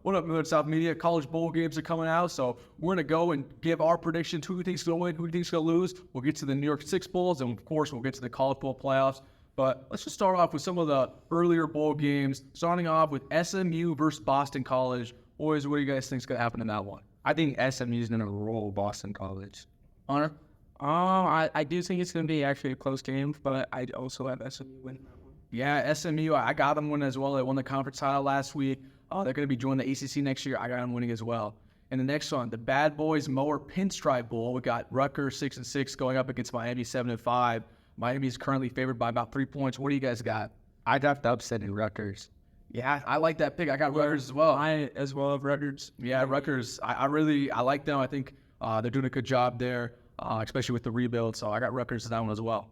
What up, Millard South Media? College bowl games are coming out, so we're going to go and give our predictions. Who we think's going to win, who we think's going to lose. We'll get to the New York 6 Bowls, and of course, we'll get to the college bowl playoffs. But let's just start off with some of the earlier bowl games, starting off with SMU versus Boston College. Boys, what do you guys think is going to happen in that one? I think SMU's going to roll Boston College. Hunter? I do think it's going to be actually a close game, but I also have SMU winning that one. Yeah, SMU, I got them winning as well. They won the conference title last week. They're going to be joining the ACC next year. I got them winning as well. And the next one, the Bad Boys Mower Pinstripe Bowl. We got Rutgers 6-6 going up against Miami 7-5. Miami is currently favored by about 3 points. What do you guys got? I'd have to upset in Rutgers. Yeah, I like that pick. I got Rutgers as well. I as well have Rutgers. Yeah, Rutgers. I like them. I think they're doing a good job there, especially with the rebuild. So I got Rutgers in that one as well.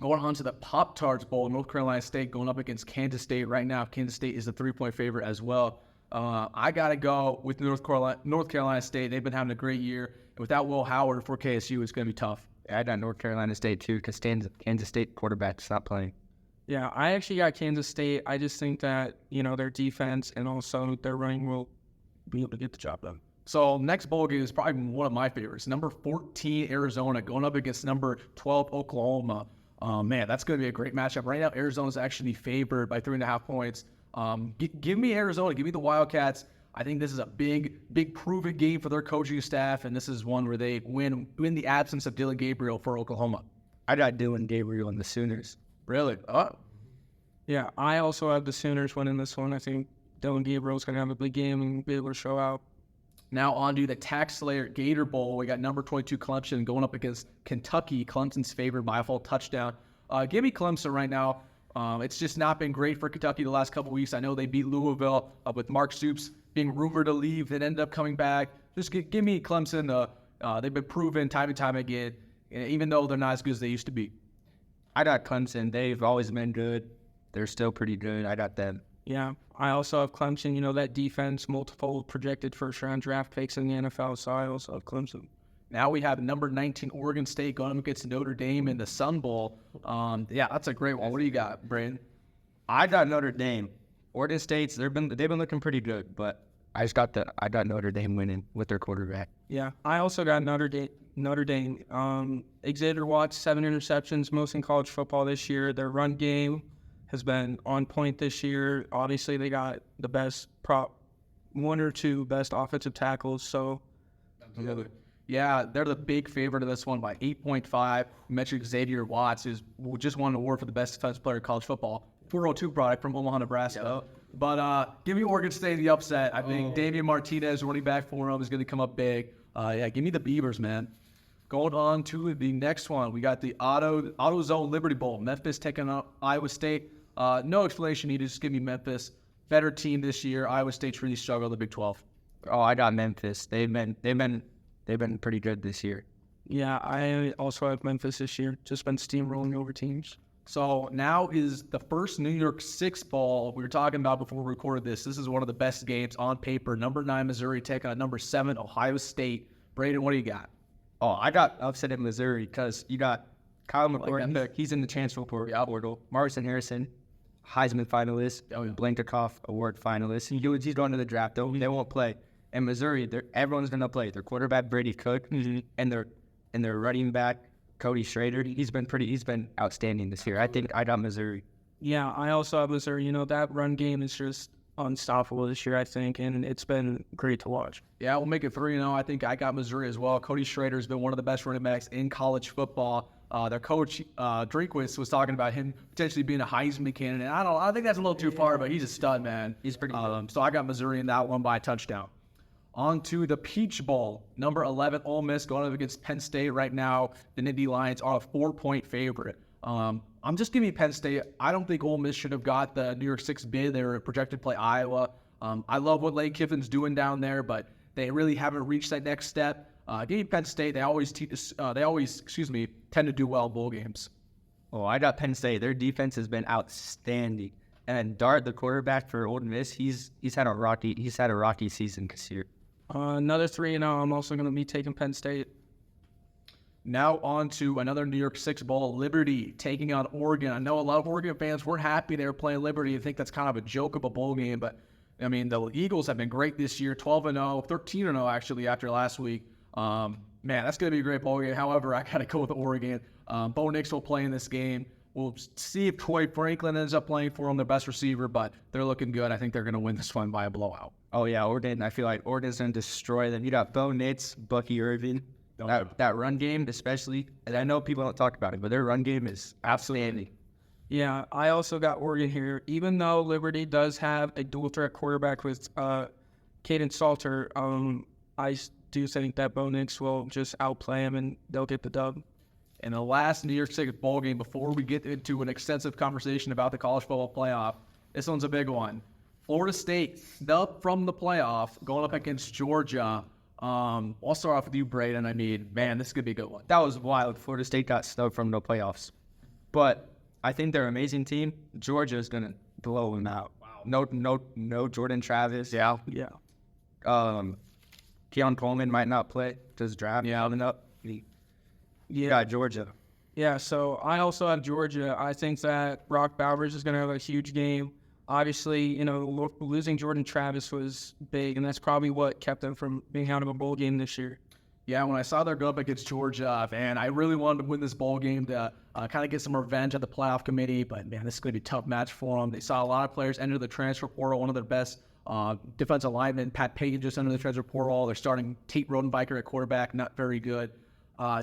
Going on to the Pop-Tarts Bowl, North Carolina State going up against Kansas State right now. Kansas State is a 3-point favorite as well. I got to go with North Carolina State. They've been having a great year. And without Will Howard for KSU, it's going to be tough. I got North Carolina State too because Kansas State quarterback's not playing. Yeah, I actually got Kansas State. I just think that, their defense and also their running will be able to get the job done. So next bowl game is probably one of my favorites. Number 14, Arizona, going up against number 12, Oklahoma. Man, that's going to be a great matchup. Right now, Arizona's actually favored by 3.5 points. Give me Arizona. Give me the Wildcats. I think this is a big proven game for their coaching staff, and this is one where they win in the absence of Dylan Gabriel for Oklahoma. I got Dylan Gabriel and the Sooners. Really? Yeah, I also have the Sooners winning this one. I think Dylan Gabriel's going to have a big game and be able to show out. Now on to the Tax Slayer Gator Bowl. We got number 22 Clemson going up against Kentucky. Clemson's favored by a full touchdown. Give me Clemson right now. It's just not been great for Kentucky the last couple weeks. I know they beat Louisville with Mark Stoops being rumored to leave, then ended up coming back. Just give me Clemson. They've been proven time and time again, even though they're not as good as they used to be. I got Clemson. They've always been good. They're still pretty good. I got them. Yeah, I also have Clemson. That defense, multiple projected first-round draft picks in the NFL, so I also have Clemson. Now we have number 19 Oregon State going up against Notre Dame in the Sun Bowl. Yeah, that's a great one. What do you got, Brayden? I got Notre Dame. Oregon State's they've been looking pretty good, but I got Notre Dame winning with their quarterback. Yeah, I also got Notre Dame. Xavier Watts, 7 interceptions, most in college football this year. Their run game has been on point this year. Obviously, they got the best one or two best offensive tackles. So, yeah, they're the big favorite of this one by 8.5. You mentioned Xavier Watts, who just won an award for the best defensive player in college football. 402 product from Omaha, Nebraska. Yep. But give me Oregon State the upset. I think Damian Martinez, running back for him, is going to come up big. Yeah, give me the Beavers, man. Going on to the next one, we got the AutoZone Liberty Bowl. Memphis taking on Iowa State. No explanation needed. Just give me Memphis. Better team this year. Iowa State's really struggled in the Big 12. Oh, I got Memphis. They've been pretty good this year. Yeah, I also have Memphis this year. Just been steamrolling over teams. So now is the first New York 6 Bowl we were talking about before we recorded this. This is one of the best games on paper. Number 9 Missouri taking on number 7 Ohio State. Brayden, what do you got? Oh, I got upset in Missouri because you got Kyle McCord. He's in the transfer portal. Martin Harrison, Heisman finalist. Blankenkoff Award finalist. He's going to the draft. They won't play. And Missouri, everyone's going to play. Their quarterback Brady Cook and their running back Cody Schrader. He's been outstanding this year. I think I got Missouri. Yeah, I also have Missouri. That run game is just unstoppable this year, I think, and it's been great to watch. Yeah, we'll make it 3-0. I think I got Missouri as well. Cody Schrader has been one of the best running backs in college football. Their coach, Drinkwitz, was talking about him potentially being a Heisman candidate. I think that's a little too far, but he's a stud, man. He's pretty good. So I got Missouri in that one by a touchdown. On to the Peach Bowl. Number 11, Ole Miss going up against Penn State right now. The Nittany Lions are a 4-point favorite. I'm just giving Penn State. I don't think Ole Miss should have got the New York 6 bid. They were projected to play Iowa. I love what Lane Kiffin's doing down there, but they really haven't reached that next step. Give me Penn State. They always tend to do well in bowl games. Oh, I got Penn State. Their defense has been outstanding. And Dart, the quarterback for Ole Miss, he's had a rocky season this year. Another 3-0. I'm also going to be taking Penn State. Now on to another New York 6 Bowl, Liberty taking on Oregon. I know a lot of Oregon fans weren't happy they were playing Liberty. I think that's kind of a joke of a bowl game, but I mean, the Eagles have been great this year, 12-0, 13-0 actually after last week. Man, that's going to be a great ball game. However, I got to go with Oregon. Bo Nix will play in this game. We'll see if Troy Franklin ends up playing for them, their best receiver, but they're looking good. I think they're going to win this one by a blowout. Oh, yeah, Oregon. I feel like Oregon's going to destroy them. You got Bo Nix, Bucky Irvin. That run game especially, and I know people don't talk about it, but their run game is absolutely. Yeah, I also got Oregon here. Even though Liberty does have a dual threat quarterback with Caden Salter, I do think that Bo Nix will just outplay him and they'll get the dub. And the last New York State bowl game before we get into an extensive conversation about the college football playoff, this one's a big one. Florida State snubbed from the playoff going up against Georgia. I'll start off with you, Brayden. I mean, man, this could be a good one. That was wild. Florida State got snubbed from the playoffs. But I think they're an amazing team. Georgia is going to blow them out. Wow. No Jordan Travis. Yeah. Keon Coleman might not play. Just draft. Yeah. Up. You got Georgia. Yeah, so I also have Georgia. I think that Brock Bowers is going to have a huge game. Obviously, losing Jordan Travis was big, and that's probably what kept them from being out of a bowl game this year. Yeah, when I saw their go up against Georgia, man, I really wanted to win this bowl game to kind of get some revenge at the playoff committee. But, man, this is going to be a tough match for them. They saw a lot of players enter the transfer portal. One of their best defensive linemen, Pat Payton, just entered the transfer portal. They're starting Tate Rodenbiker at quarterback, not very good.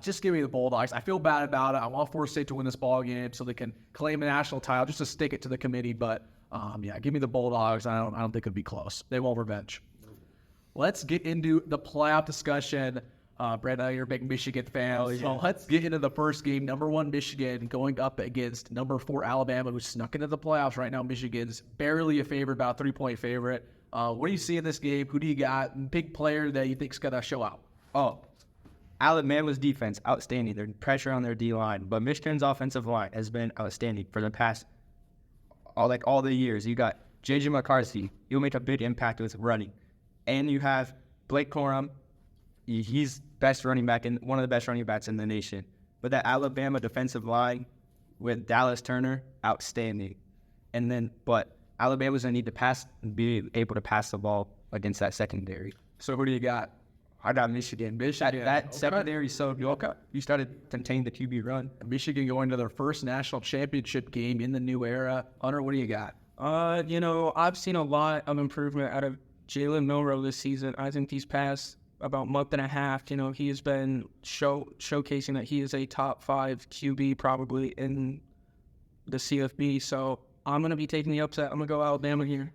Just give me the Bulldogs. I feel bad about it. I want Florida State to win this ball game so they can claim a national title, just to stick it to the committee. But, yeah, give me the Bulldogs. I don't think it'll be close. They won't revenge. Let's get into the playoff discussion. Brad, you're a big Michigan fan. Oh, yeah. So let's get into the first game. Number 1 Michigan going up against number 4 Alabama, who snuck into the playoffs right now. Michigan's barely a favorite, about a 3-point favorite. What do you see in this game? Who do you got? Big player that you think's gonna show out? Oh, Alabama's defense, outstanding. There's pressure on their D-line. But Michigan's offensive line has been outstanding for the past, all the years. You got J.J. McCarthy. He'll make a big impact with running. And you have Blake Corum. He's best running back and one of the best running backs in the nation. But that Alabama defensive line with Dallas Turner, outstanding. But Alabama's going to need to be able to pass the ball against that secondary. So who do you got? I got Michigan. That secondary, so you started to contain the QB run. Michigan going to their first national championship game in the new era. Hunter, what do you got? I've seen a lot of improvement out of Jalen Milroe this season. I think these past about month and a half, he has been showcasing that he is a top 5 QB probably in the CFB. So I'm going to be taking the upset. I'm going to go Alabama here.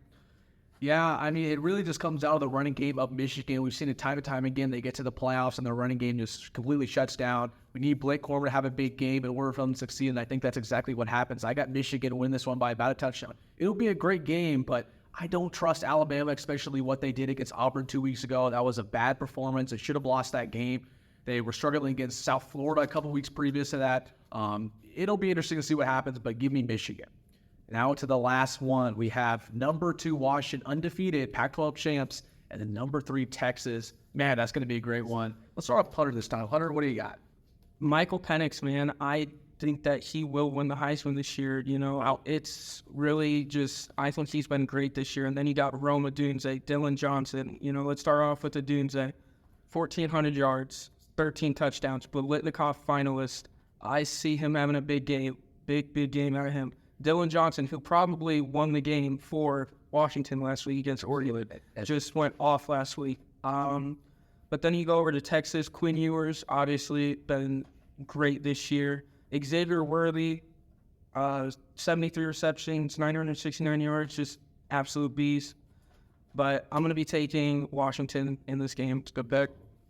Yeah, I mean, it really just comes out of the running game of Michigan. We've seen it time and time again. They get to the playoffs, and their running game just completely shuts down. We need Blake Corum to have a big game in order for them to succeed, and I think that's exactly what happens. I got Michigan win this one by about a touchdown. It'll be a great game, but I don't trust Alabama, especially what they did against Auburn 2 weeks ago. That was a bad performance. They should have lost that game. They were struggling against South Florida a couple weeks previous to that. It'll be interesting to see what happens, but give me Michigan. Now to the last one. We have number 2 Washington, undefeated, Pac-12 champs, and then number 3 Texas. Man, that's going to be a great one. Let's start off Hunter this time. Hunter, what do you got? Michael Penix, man, I think that he will win the Heisman this year. It's really just, I think he's been great this year. And then you got Rome Odunze, Dylan Johnson. Let's start off with Odunze. 1,400 yards, 13 touchdowns, Biletnikoff finalist. I see him having a big game, big game out of him. Dylan Johnson, who probably won the game for Washington last week against Oregon, just went off last week. But then you go over to Texas. Quinn Ewers, obviously, been great this year. Xavier Worthy, 73 receptions, 969 yards, just absolute beast. But I'm going to be taking Washington in this game. It's a good pick.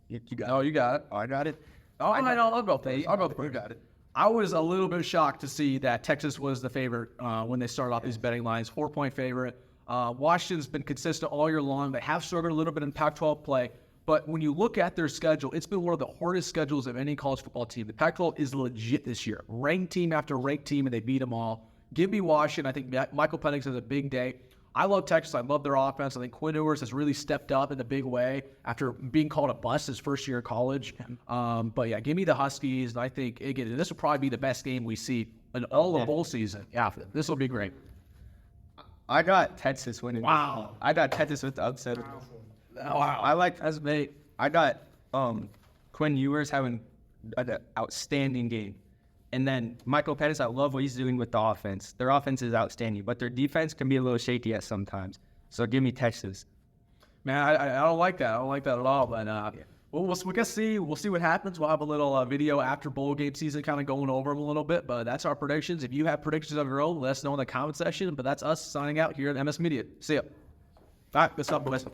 You got it. I got it. I'll go for it. You got it. I was a little bit shocked to see that Texas was the favorite when they started off these betting lines. 4-point favorite. Washington's been consistent all year long. They have struggled a little bit in Pac-12 play. But when you look at their schedule, it's been one of the hardest schedules of any college football team. The Pac-12 is legit this year. Ranked team after ranked team, and they beat them all. Give me Washington. I think Michael Penix has a big day. I love Texas. I love their offense. I think Quinn Ewers has really stepped up in a big way after being called a bust his first year of college. But, yeah, give me the Huskies. And I think, again, this will probably be the best game we see in all of bowl season. Yeah, this will be great. I got Texas winning. Wow. I got Texas with the upset. Wow. I like. That's bait. I got Quinn Ewers having an outstanding game. And then Michael Pettis, I love what he's doing with the offense. Their offense is outstanding, but their defense can be a little shaky at sometimes. So give me Texas. Man, I don't like that. I don't like that at all. But we'll see what happens. We'll have a little video after bowl game season, kind of going over them a little bit. But that's our predictions. If you have predictions of your own, let us know in the comment section. But that's us signing out here at MS Media. See ya. All right, good stuff, boys.